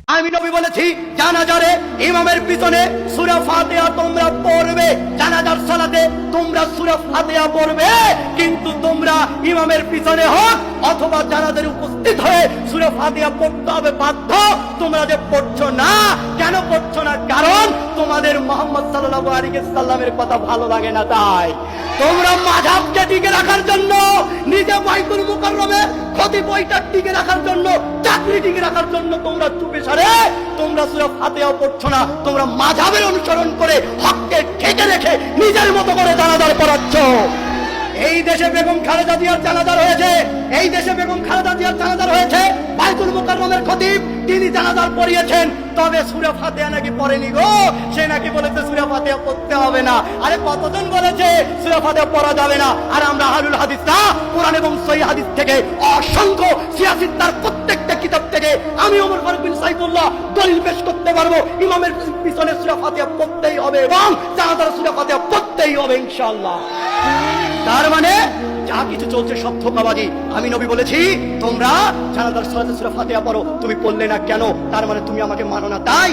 আমি নবী বলেছি জানাজারে ইমামের পিছনে সূরা ফাতিহা তোমরা পড়বে, জানাজার সালাতে তোমরা সূরা ফাতিহা পড়বে, কিন্তু তোমরা ইমামের পিছনে হোক অথবা জানাজারে উপস্থিত হয়ে সূরা ফাতিহা পড়তে হবে বাধ্য। তোমরা যে পড়ছো না, কেন পড়ছো না? কারণ তোমাদের মুহাম্মদ সাল্লাল্লাহু আলাইহি সাল্লামের কথা ভালো লাগে না, তাই তোমরা মাযহাবকে টিকে রাখার জন্য, নিজে বাইতুল মুকাররমে খতিব বইটা টিকে রাখার জন্য, চাকরি টিকে রাখার জন্য তোমরা চুপে সারে তোমরা সূরা ফাতিহা পড়ছো না, তোমরা মাযহাবের অনুসরণ করে হককে ঠেকে রেখে নিজের মতো করে জানাজার পড়াচ্ছ। এই দেশে বেগম খালেদা জিয়ার জানাজা হয়েছে, এই দেশে বেগম খালেদা জিয়ার জানাজা হয়েছে, বাইতুল মুকাররমের খতিব তিনি জানাজা পড়িয়েছেন, তবে সূরা ফাতিহা নাকি পড়েনি গো, সে নাকি বলেছে সূরা ফাতিহা পড়তে হবে না। আরে কতজন বলেছে সূরা ফাতিহা পড়া যাবে না? আর আমরা আহলুল হাদিসরা কোরআন এবং সহিহ হাদিস থেকে অসংখ্য সিয়াসিত্তার প্রত্যেকটা কিতাব থেকে আমি ওমর ফারুক বিন সাইফুল্লাহ দলিল পেশ করতে পারবো ইমামের পিছনে সূরা ফাতিহা পড়তেই হবে এবং জানাজার সূরা ফাতিহা পড়তেই হবে ইনশাআল্লাহ। তার মানে যা কিছু চলছে সব ধোঁকাবাজি। আমি নবী বলেছি তোমরা জানাজার সালাতে সূরা ফাতিহা পড়ো, তুমি পড়লে না কেন? তার মানে তুমি আমাকে মানো না, তাই